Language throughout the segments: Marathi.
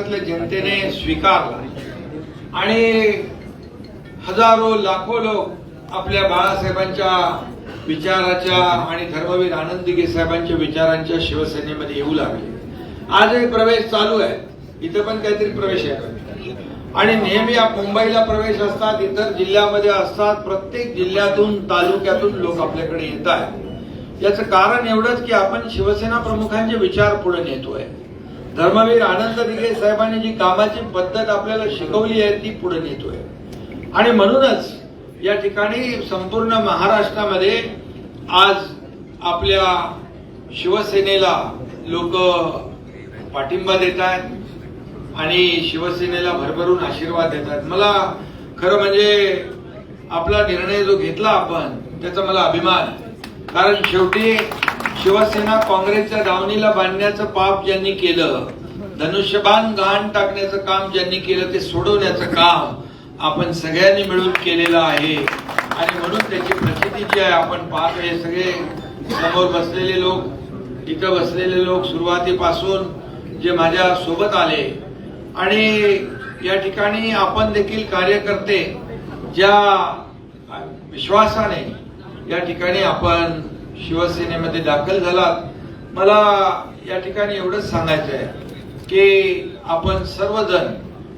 महाराष्ट्रातल्या जनतेने स्वीकारला आणि हजारो लाखो लोक आपल्या बाळासाहेबांच्या विचाराच्या आणि धर्मवीर आनंद दिघे साहेबांच्या विचारांच्या शिवसेनेमध्ये येऊ लागले. आजही प्रवेश चालू आहे, इथे पण काहीतरी प्रवेश आहे आणि नेहमी मुंबईला प्रवेश असतात, इतर जिल्ह्यामध्ये असतात, प्रत्येक जिल्ह्यातून तालुक्यातून लोक आपल्याकडे येत आहेत. याचं कारण एवढंच की आपण शिवसेना प्रमुखांचे विचार पुढे नेतोय. धर्मवीर आनंद दिघे साहेबांनी जी कामाची पद्धत आपल्याला शिकवली आहे ती पुढे नेतोय आणि म्हणूनच या ठिकाणी संपूर्ण महाराष्ट्रामध्ये आज आपल्या शिवसेनेला लोक पाठिंबा देत आहेत आणि शिवसेनेला भरभरून आशीर्वाद देतात. मला खरं म्हणजे आपला निर्णय जो घेतला आपण त्याचा मला अभिमान, कारण शेवटी शिवसेना काँग्रेसच्या दावणीला बांधण्याचं पाप ज्यांनी केलं, धनुष्यबाण गहाण टाकण्याचं काम ज्यांनी केलं, ते सोडवण्याचं काम आपण सगळ्यांनी मिळून केलेलं आहे आणि म्हणून त्याची प्रचिती जी आहे आपण पाहतो. हे सगळे समोर बसलेले लोक, इथं बसलेले लोक सुरुवातीपासून जे माझ्या सोबत आले आणि या ठिकाणी आपण देखील कार्यकर्ते ज्या विश्वासाने या ठिकाणी आपण शिवसेनेमध्ये दाखल झालात, मला या ठिकाणी एवढंच सांगायचं आहे की आपण सर्वजण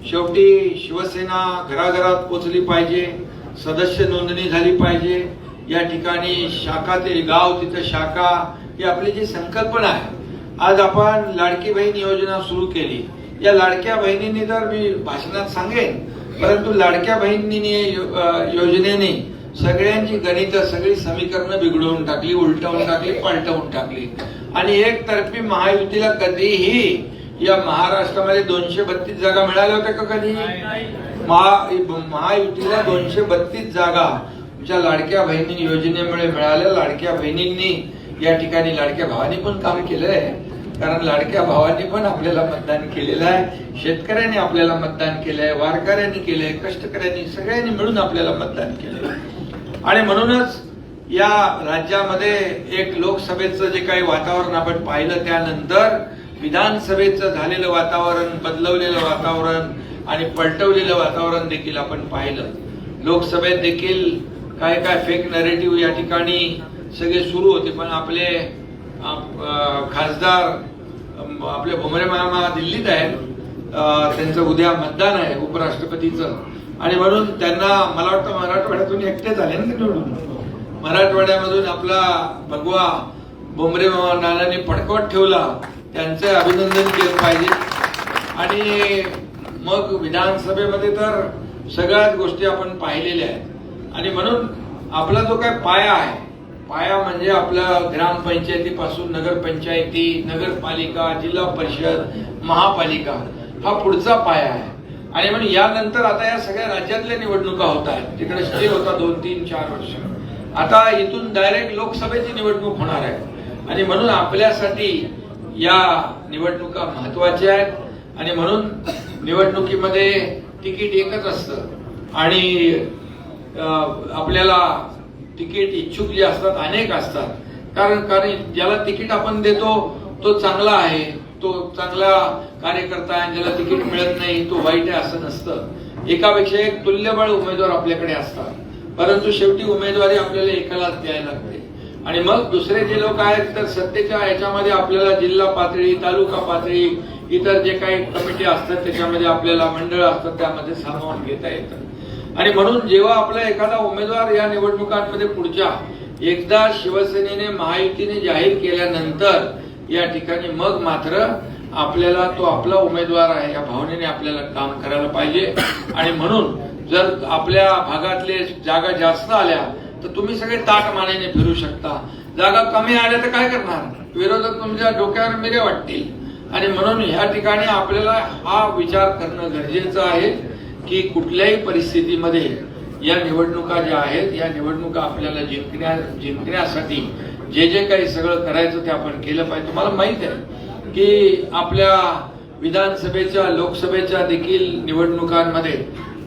शेवटी शिवसेना घराघरात पोचली पाहिजे, सदस्य नोंदणी झाली पाहिजे. या ठिकाणी शाखा ते गाव तिथं शाखा, ही आपली जी संकल्पना आहे. आज आपण लाडकी बहीण योजना सुरू केली. या लाडक्या बहिणींनी तर मी भाषणात सांगेन, परंतु लाडक्या बहिणींनी योजनेने सगळ्यांची गणित, सगळी समीकरणं बिघडवून टाकली, उलटवून टाकली, पलटवून टाकली आणि एकतर्फी महायुतीला कधीही या महाराष्ट्रामध्ये 232 जागा मिळाल्या होत्या का? कधी महायुतीला 232 जागा तुमच्या लाडक्या बहिणी योजनेमुळे मिळाल्या. लाडक्या बहिणींनी या ठिकाणी लाडक्या भावांनी पण काम केलंय, कारण लाडक्या भावांनी पण आपल्याला मतदान केलेलं आहे, शेतकऱ्यांनी आपल्याला मतदान केलंय, वारकऱ्यांनी केलंय, कष्टकऱ्यांनी, सगळ्यांनी मिळून आपल्याला मतदान केलंय आणि म्हणूनच या राज्यामध्ये एक लोकसभेचं जे काही वातावरण आपण पाहिलं, त्यानंतर विधानसभेचं झालेलं वातावरण, बदलवलेलं वातावरण आणि पलटवलेलं वातावरण देखील आपण पाहिलं. लोकसभेत देखील काय काय फेक नरेटिव्ह या ठिकाणी सगळे सुरू होते, पण आपले खासदार आपले भुमरे मामा दिल्लीत आहेत, त्यांचं उद्या मतदान आहे उपराष्ट्रपतीचं आणि म्हणून त्यांना मला वाटतं मराठवाड्यातून एकटे झाले ना निवडून. मराठवाड्यामधून आपला भगवा भुमरे मामा नानांनी फडकवत ठेवला, त्यांचे अभिनंदन केलं पाहिजे. आणि मग विधानसभेमध्ये तर सगळ्याच गोष्टी आपण पाहिलेल्या आहेत आणि म्हणून आपला जो काय पाया आहे, पाया म्हणजे आपल्या ग्रामपंचायतीपासून नगरपंचायती, नगरपालिका, जिल्हा परिषद, महापालिका, हा पुढचा पाया आहे. आणि म्हणून यानंतर आता या सगळ्या राज्यातल्या निवडणुका होत आहेत. तिकडे स्टे होता 2, 3, 4 वर्ष. आता इथून डायरेक्ट लोकसभेची निवडणूक होणार आहे आणि म्हणून आपल्यासाठी या निवडणुका महत्वाच्या आहेत आणि म्हणून निवडणुकीमध्ये तिकीट एकच असतं आणि आपल्याला तिकीट इच्छुक जे असतात अनेक असतात, कारण ज्याला तिकीट आपण देतो तो चांगला आहे, तो चांगला कार्यकर्ता आहे, ज्याला तिकीट मिळत नाही तो वाईट आहे असं नसतं. एकापेक्षा एक तुल्यबळ उमेदवार आपल्याकडे असतात, परंतु शेवटी उमेदवारी आपल्याला एकालाच द्यायला लागते. आणि मग दुसरे जे लोक आहेत तर सत्तेच्या याच्यामध्ये आपल्याला जिल्हा पातळी, तालुका पातळी, इतर जे काही कमिटी असतात त्याच्यामध्ये आपल्याला मंडळ असतात त्यामध्ये सामावून घेता येतं. आणि म्हणून जेव्हा आपला एखादा उमेदवार या निवडणुकांमध्ये पुढच्या एकदा शिवसेनेने महायुतीने जाहीर केल्यानंतर या ठिकाणी मग मात्र आपल्याला तो आपला उमेदवार आहे या भावनेने आपल्याला काम करायला पाहिजे. आणि म्हणून जर आपल्या भागातले जागा जास्त आल्या तर तुम्ही सगळे ताट मानेने फिरू शकता, जागा कमी आल्या तर काय करणार, विरोधक तुमच्या डोक्यावर मिरे वाटतील. आणि म्हणून ह्या ठिकाणी आपल्याला हा विचार करणं गरजेचं आहे की कुठल्याही परिस्थितीमध्ये या निवडणुका ज्या आहेत या निवडणुका आपल्याला जिंकण्यासाठी जे जे काही सगळं करायचं ते आपण केलं पाहिजे. तुम्हाला माहित आहे की आपल्या विधानसभेच्या, लोकसभेच्या देखील निवडणुकांमध्ये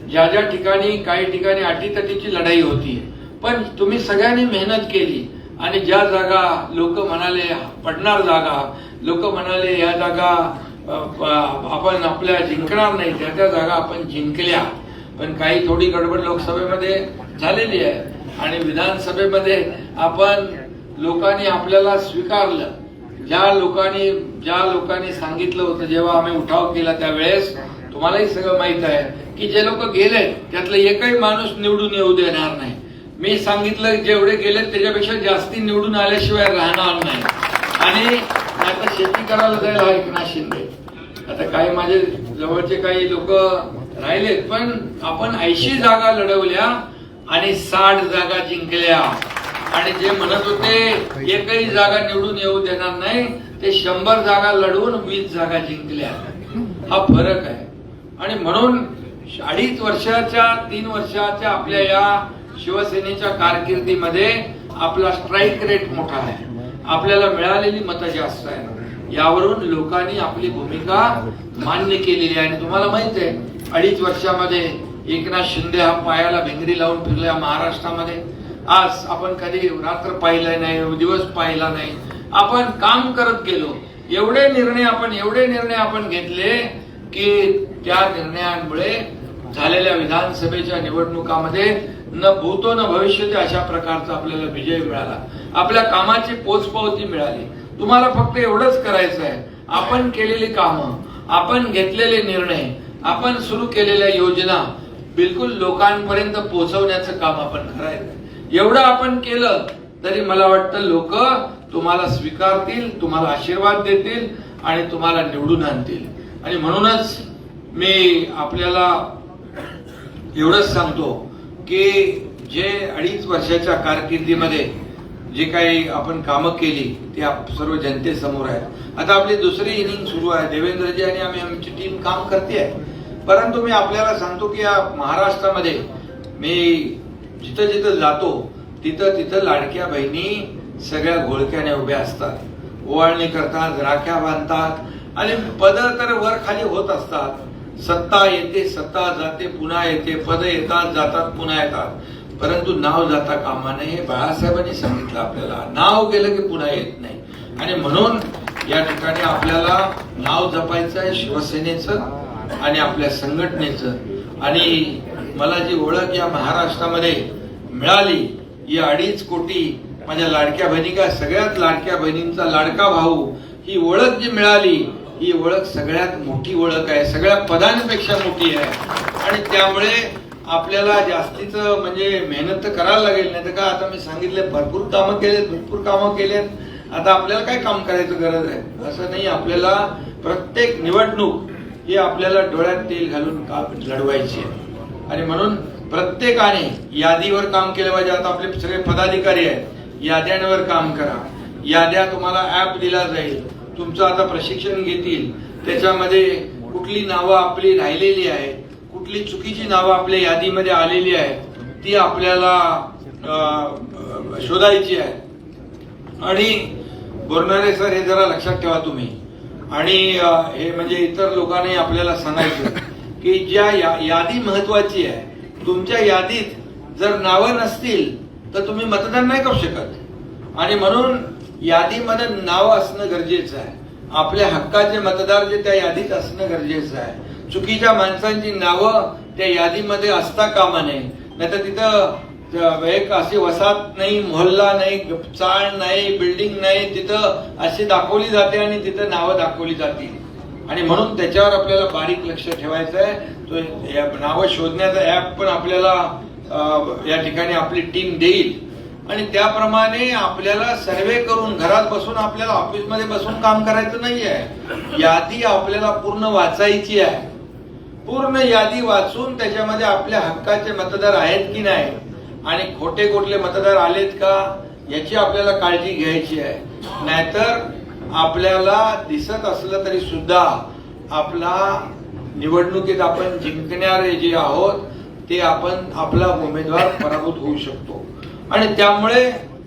ज्या ज्या ठिकाणी काही ठिकाणी अटीतटीची लढाई होती, पण तुम्ही सगळ्यांनी मेहनत केली आणि ज्या जागा लोक म्हणाले पडणार जागा, लोक म्हणाले या जागा आपण आपल्या जिंकणार नाही, त्या जागा आपण जिंकल्या. पण काही थोडी गडबड लोकसभेमध्ये झालेली आहे आणि विधानसभेमध्ये आपण लोकांनी आपल्याला स्वीकारलं. ज्या लोकांनी सांगितलं होतं, जेव्हा आम्ही उठाव केला त्यावेळेस तुम्हालाही सगळं माहित आहे की जे लोक गेले त्यातलं एकही माणूस निवडून येऊ देणार नाही. मी सांगितलं जेवढे गेले त्याच्यापेक्षा जास्ती निवडून आल्याशिवाय राहणार नाही. आणि आता शेती करायला जायला हा एकनाथ शिंदे. आता काही माझे जवळचे काही लोक राहिलेत, पण आपण 80 जागा लढवल्या आणि 60 जागा जिंकल्या. आणि जे म्हणत होते एकही जागा निवडून येऊ देणार नाही, ते 100 जागा लढवून 20 जागा जिंकल्या. हा फरक आहे. आणि म्हणून 2.5 वर्षाच्या 3 वर्षाच्या आपल्या या शिवसेनेच्या कारकिर्दीमध्ये आपला स्ट्राईक रेट मोठा आहे, आपल्याला मिळालेली मतं जास्त आहे. यावरून लोकांनी आपली भूमिका मान्य केलेली आहे. आणि तुम्हाला माहित आहे 2.5 वर्षामध्ये एकनाथ शिंदे हा पायाला भिंगरी लावून फिरला महाराष्ट्रामध्ये. आज आपण कधी रात्र पाहिलं नाही, दिवस पाहिला नाही, आपण काम करत गेलो. एवढे निर्णय आपण घेतले की त्या निर्णयांमुळे झालेल्या विधानसभेच्या निवडणुकामध्ये न भूतो न भविष्य अशा प्रकारचा आपल्याला विजय मिळाला. आपल्या कामाची पोचपावती मिळाली. तुम्हाला फक्त एवढंच करायचं आहे, आपण केलेली कामं, आपण घेतलेले निर्णय, आपण सुरू केलेल्या योजना बिलकुल लोकांपर्यंत पोहोचवण्याचं काम आपण करायचं. एवढं आपण केलं तरी मला वाटतं लोक तुम्हाला स्वीकारतील, तुम्हाला आशीर्वाद देतील आणि तुम्हाला निवडून आणतील. आणि म्हणूनच मी आपल्याला एवढंच सांगतो की जे 2.5 वर्षाच्या कारकिर्दीमध्ये जे काही आपण कामं केली ते सर्व जनतेसमोर आहे. आता आपली दुसरी इनिंग सुरू आहे. देवेंद्रजी आणि आमची टीम काम करते आहे. परंतु मी आपल्याला सांगतो की या महाराष्ट्रामध्ये मी जिथं जातो तिथं लाडक्या बहिणी सगळ्या घोळक्याने उभ्या असतात, ओवाळणी करतात, राख्या बांधतात आणि पद तर वर खाली होत असतात. सत्ता येते, सत्ता जाते, पुन्हा येते, पद येतात, जातात, पुन्हा येतात. परंतु नाव जाता कामा नये हे बाळासाहेबांनी सांगितलं आपल्याला. नाव गेलं की पुन्हा येत नाही. आणि म्हणून या ठिकाणी आपल्याला नाव जपायचं आहे शिवसेनेचं आणि आपल्या संघटनेचं. आणि मला जी ओळख या महाराष्ट्रामध्ये मिळाली, ही 2.5 कोटी माझ्या लाडक्या बहिणी का सगळ्यात लाडक्या बहिणींचा लाडका भाऊ, ही ओळख जी मिळाली ही ओळख सगळ्यात मोठी ओळख आहे, सगळ्या पदांपेक्षा मोठी आहे. आणि त्यामुळे आपल्याला जास्तीचं म्हणजे मेहनत तर करायला लागेल. नाही तर का आता मी सांगितलं भरपूर कामं केलेत. आता आपल्याला काय काम करायचं गरज आहे असं नाही. आपल्याला प्रत्येक निवडणूक ही आपल्याला डोळ्यात तेल घालून लढवायची आहे. आणि म्हणून प्रत्येकाने यादीवर काम केलं पाहिजे. आता आपले सगळे पदाधिकारी आहेत, याद्यांवर काम करा. याद्या तुम्हाला ऍप दिला जाईल, तुमचं आता प्रशिक्षण घेतील. त्याच्यामध्ये कुठली नावं आपली राहिलेली आहेत, कुठली चुकीची नावं आपल्या यादीमध्ये आलेली आहेत ती आपल्याला शोधायची आहे. आणि बोरणारे सर हे जरा लक्षात ठेवा तुम्ही. आणि हे म्हणजे इतर लोकांनी आपल्याला सांगायचं की ज्या यादी महत्वाची आहे, तुमच्या यादीत जर नावं नसतील तर तुम्ही मतदान नाही करू शकत. आणि म्हणून यादीमध्ये नाव असणं गरजेचं आहे. आपल्या हक्काचे मतदार जे त्या यादीत असणं गरजेचं आहे. चुकीच्या माणसांची नावं त्या यादीमध्ये असता कामा नये. नाहीतर तिथं एक अशी वसाहत नाही, मोहल्ला नाही, चाळ नाही, बिल्डिंग नाही, तिथं अशी दाखवली जाते आणि तिथं नावं दाखवली जातील. आणि म्हणून त्याच्यावर आपल्याला बारीक लक्ष ठेवायचं आहे. तो नावं शोधण्याचा ऍप पण आपल्याला या ठिकाणी आपली टीम देईल. आणि त्याप्रमाणे आपल्याला सर्वे करून घरात बसून आपल्याला ऑफिसमध्ये बसून काम करायचं नाहीये. यादी आपल्याला पूर्ण वाचायची आहे. पूर्ण यादी वाचून त्याच्यामध्ये आपल्या हक्काचे मतदार आहेत की नाही आणि खोटे कुठले मतदार आलेत का याची आपल्याला काळजी घ्यायची आहे. नाहीतर आपल्याला दिसत असलं तरी सुद्धा आपला निवडणुकीत आपण जिंकणारे जे आहोत ते आपण आपला उमेदवार पराभूत होऊ शकतो. आणि त्यामुळे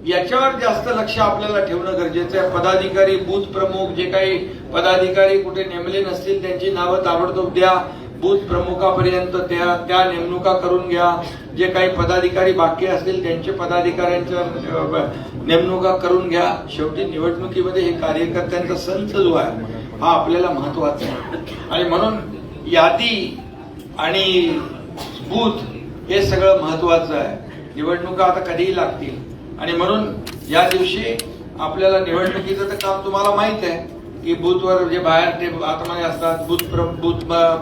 याच्यावर जास्त लक्ष आपल्याला ठेवणं गरजेचं आहे. पदाधिकारी, बूथ प्रमुख, जे काही पदाधिकारी कुठे नेमले नसतील त्यांची नावं ताबडतोब द्या. बूथ प्रमुखापर्यंत त्या नेमणुका करून घ्या. जे काही पदाधिकारी बाकी असतील त्यांचे पदाधिकाऱ्यांच्या नेमणुका करून घ्या. शेवटी निवडणुकीमध्ये हे कार्यकर्त्यांचा संच जो आहे हा आपल्याला महत्वाचा आहे. आणि म्हणून यादी आणि बूथ हे सगळं महत्वाचं आहे. निवडणुका आता कधीही लागतील आणि म्हणून या दिवशी आपल्याला निवडणुकीचं तर काम तुम्हाला माहित आहे की बूथवर जे बाहेर ते आतमध्ये असतात, बूथ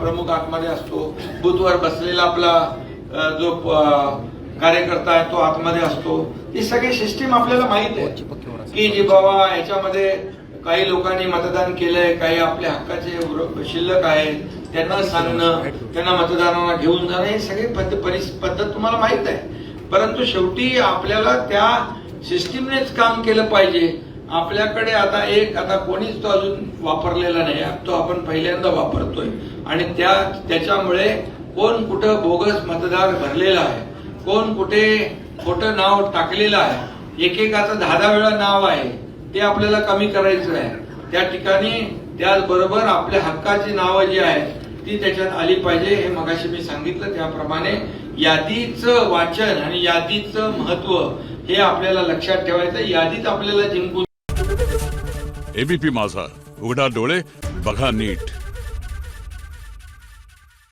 प्रमुख आतमध्ये असतो, बूथवर बसलेला आपला जो कार्यकर्ता आहे तो आतमध्ये असतो. ही सगळी सिस्टीम आपल्याला माहित आहे की जी बाबा याच्यामध्ये काही लोकांनी मतदान केलंय, काही आपल्या हक्काचे शिल्लक आहेत, त्यांना सांगणं, त्यांना मतदानाला घेऊन जाणं, हे सगळी पद्धत तुम्हाला माहित आहे. परंतु शेवटी आपल्याला त्या सिस्टीमनेच काम केलं पाहिजे. आपल्याकडे आता कोणीच तो अजून वापरलेला नाही, तो आपण पहिल्यांदा वापरतोय आणि त्याच्यामुळे कोण कुठं बोगस मतदार भरलेला आहे, कोण कुठे खोटं नाव टाकलेलं आहे, एकेकाचं 10 वेळा नाव आहे, ते आपल्याला कमी करायचं आहे. त्या ठिकाणी त्याचबरोबर आपल्या हक्काची नावं जी आहेत ती त्याच्यात आली पाहिजे. हे मगाशी मी सांगितलं त्याप्रमाणे यादीचं वाचन आणि यादीचं महत्व हे आपल्याला लक्षात ठेवायचं. यादीत आपल्याला जिंकून एबीपी माझा, उघडा डोळे बघा नीट.